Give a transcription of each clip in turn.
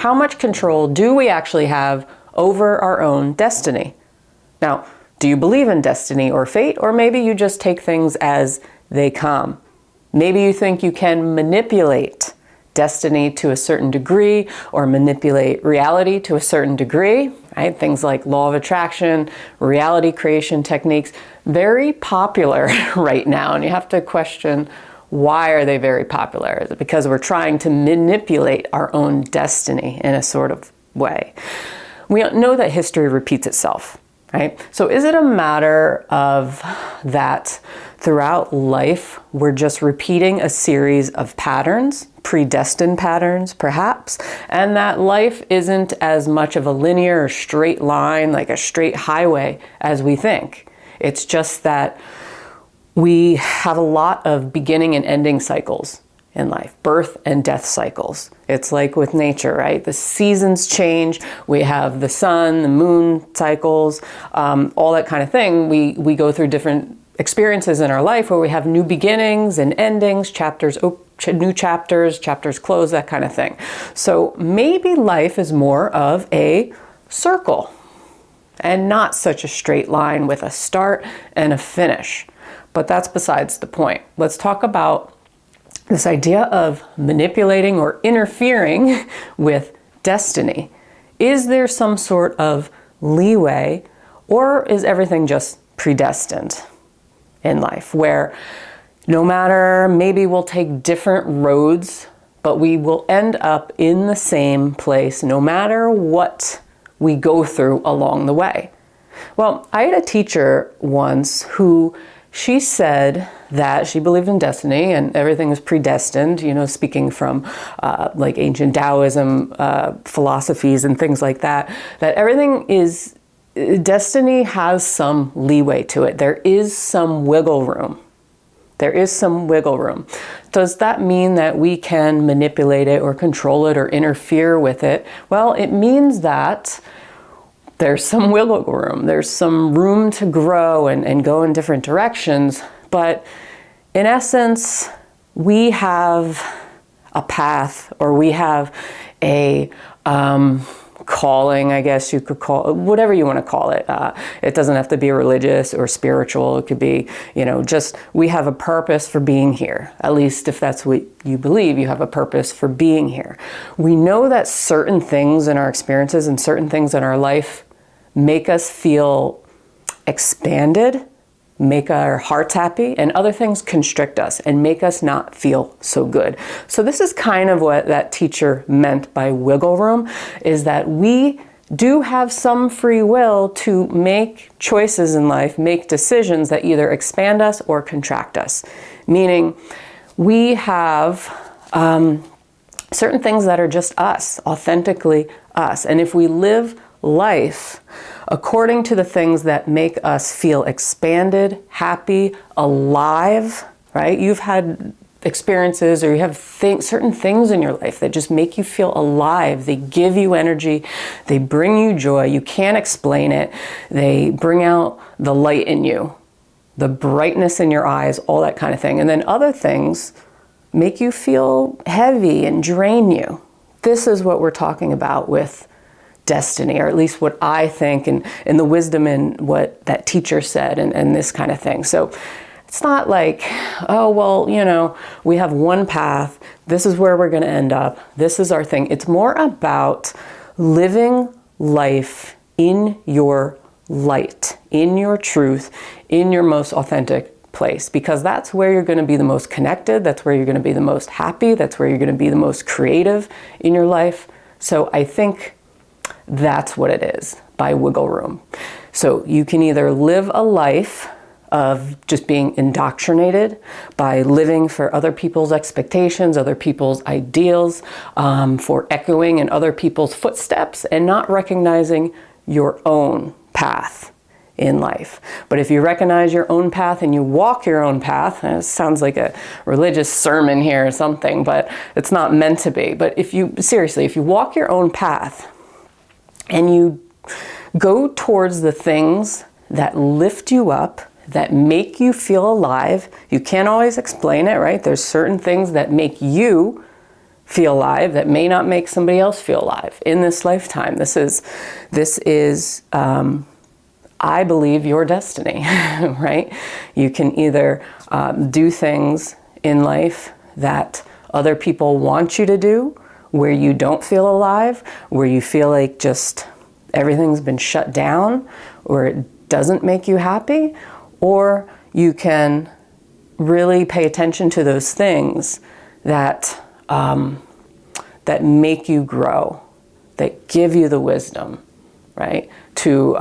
How much control do we actually have over our own destiny? Now, do you believe in destiny or fate, or maybe you just take things as they come? Maybe you think you can manipulate destiny to a certain degree or manipulate reality to a certain degree, right? Things like law of attraction, reality creation techniques, very popular right now. And you have to question, why are they very popular? Is it because we're trying to manipulate our own destiny in a sort of way? We know that history repeats itself, right? So is it a matter of that throughout life, we're just repeating a series of patterns, predestined patterns perhaps, and that life isn't as much of a linear or straight line, like a straight highway as we think? It's just that we have a lot of beginning and ending cycles in life, birth and death cycles. It's like with nature, right? The seasons change. We have the sun, the moon cycles, all that kind of thing. We go through different experiences in our life where we have new beginnings and endings, new chapters close, that kind of thing. So maybe life is more of a circle and not such a straight line with a start and a finish. But that's besides the point. Let's talk about this idea of manipulating or interfering with destiny. Is there some sort of leeway, or is everything just predestined in life, where no matter, maybe we'll take different roads, but we will end up in the same place no matter what we go through along the way? Well, I had a teacher once who she said that she believed in destiny and everything is predestined, speaking from like ancient Taoism philosophies and things like that, that everything is, destiny has some leeway to it. There is some wiggle room. There is some wiggle room. Does that mean that we can manipulate it or control it or interfere with it? Well, it means that there's some wiggle room. There's some room to grow and go in different directions. But in essence, we have a path, or we have a calling, I guess you could call it, whatever you want to call it. It doesn't have to be religious or spiritual. It could be, just we have a purpose for being here. At least if that's what you believe, you have a purpose for being here. We know that certain things in our experiences and certain things in our life make us feel expanded, make our hearts happy, and other things constrict us and make us not feel so good. So this is kind of what that teacher meant by wiggle room, is that we do have some free will to make choices in life, make decisions that either expand us or contract us. Meaning we have certain things that are just us, authentically us. And if we live life according to the things that make us feel expanded, happy, alive, right? You've had experiences, or you have certain things in your life that just make you feel alive. They give you energy. They bring you joy. You can't explain it. They bring out the light in you, the brightness in your eyes, all that kind of thing. And then other things make you feel heavy and drain you. This is what we're talking about with destiny, or at least what I think, and the wisdom in what that teacher said, and this kind of thing. So it's not like, oh, well, we have one path. This is where we're going to end up. This is our thing. It's more about living life in your light, in your truth, in your most authentic place, because that's where you're going to be the most connected. That's where you're going to be the most happy. That's where you're going to be the most creative in your life. So I think that's what it is by wiggle room. So you can either live a life of just being indoctrinated by living for other people's expectations, other people's ideals, for echoing in other people's footsteps and not recognizing your own path in life. But if you recognize your own path and you walk your own path, and it sounds like a religious sermon here or something, but it's not meant to be. But if you walk your own path, and you go towards the things that lift you up, that make you feel alive. You can't always explain it, right? There's certain things that make you feel alive that may not make somebody else feel alive in this lifetime. This is I believe, your destiny, right? You can either do things in life that other people want you to do, where you don't feel alive, where you feel like just everything's been shut down, or it doesn't make you happy, or you can really pay attention to those things that that make you grow, that give you the wisdom, right? To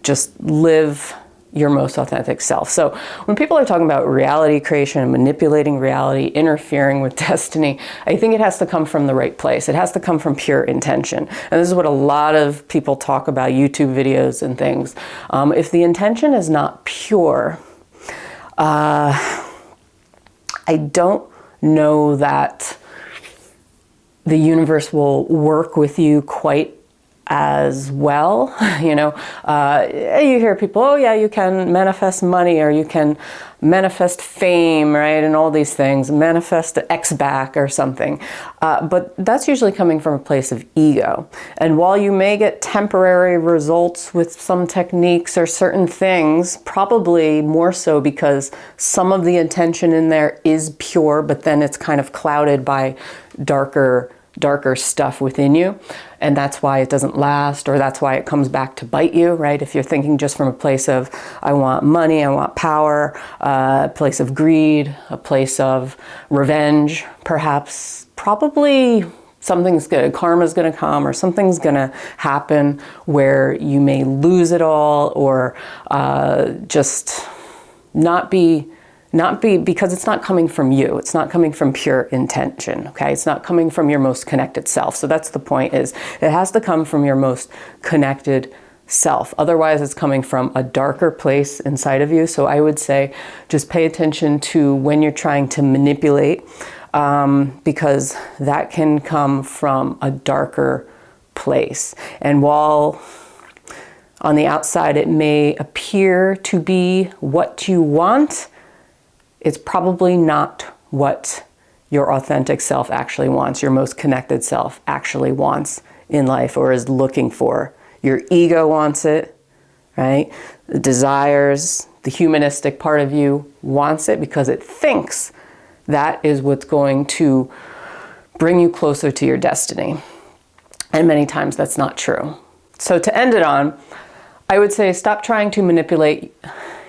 just live your most authentic self. So when people are talking about reality creation and manipulating reality, interfering with destiny, I think it has to come from the right place. It has to come from pure intention. And this is what a lot of people talk about, YouTube videos and things. If the intention is not pure, I don't know that the universe will work with you quite as well. You hear people, oh yeah, you can manifest money, or you can manifest fame, right? And all these things, manifest an X back or something. But that's usually coming from a place of ego. And while you may get temporary results with some techniques or certain things, probably more so because some of the intention in there is pure, but then it's kind of clouded by darker stuff within you, and that's why it doesn't last, or that's why it comes back to bite you, right? If you're thinking just from a place of, I want money, I want power, a place of greed, a place of revenge, perhaps, probably something's good, karma's gonna come, or something's gonna happen where you may lose it all, or just not be, because it's not coming from you. It's not coming from pure intention, okay? It's not coming from your most connected self. So that's the point, is it has to come from your most connected self. Otherwise, it's coming from a darker place inside of you. So I would say just pay attention to when you're trying to manipulate, because that can come from a darker place. And while on the outside it may appear to be what you want, it's probably not what your authentic self actually wants, your most connected self actually wants in life, or is looking for. Your ego wants it, right? The desires, the humanistic part of you wants it because it thinks that is what's going to bring you closer to your destiny. And many times that's not true. So to end it on, I would say stop trying to manipulate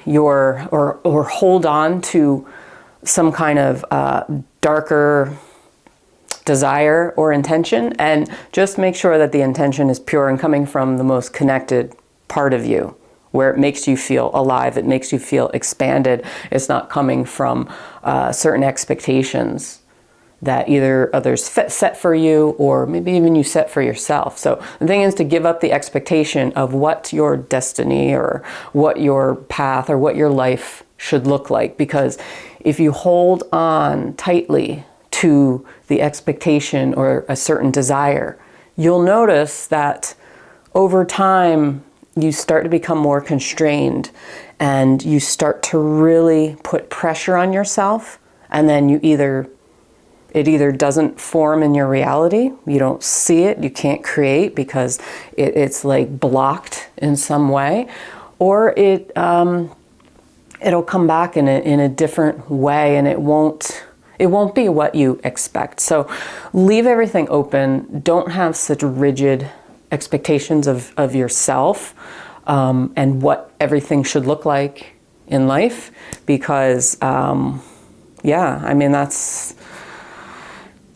your, or hold on to some kind of darker desire or intention, and just make sure that the intention is pure and coming from the most connected part of you, where it makes you feel alive, it makes you feel expanded. It's not coming from certain expectations that either others set for you, or maybe even you set for yourself. So the thing is to give up the expectation of what your destiny, or what your path, or what your life should look like. Because if you hold on tightly to the expectation or a certain desire, you'll notice that over time you start to become more constrained, and you start to really put pressure on yourself, and then it either doesn't form in your reality, you don't see it, you can't create because it's like blocked in some way, or it'll come back in a different way, and it won't be what you expect. So leave everything open. Don't have such rigid expectations of yourself and what everything should look like in life, because that's,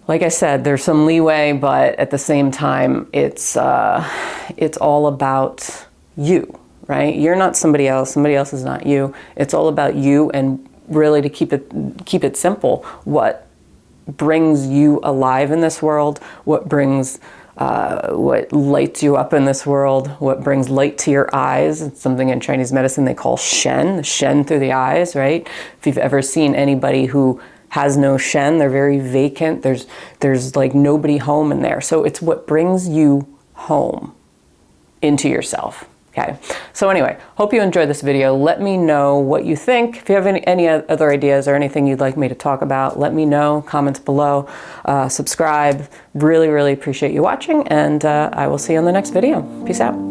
like I said, there's some leeway, but at the same time, it's all about you, right? You're not somebody else. Somebody else is not you. It's all about you, and really to keep it simple. What brings you alive in this world? What lights you up in this world? What brings light to your eyes? It's something in Chinese medicine they call Shen through the eyes, right? If you've ever seen anybody who has no Shen, they're very vacant. There's like nobody home in there. So it's what brings you home into yourself. Okay, so anyway, hope you enjoyed this video. Let me know what you think. If you have any other ideas or anything you'd like me to talk about, let me know. Comments below. Subscribe. Really, really appreciate you watching, and I will see you on the next video. Peace out.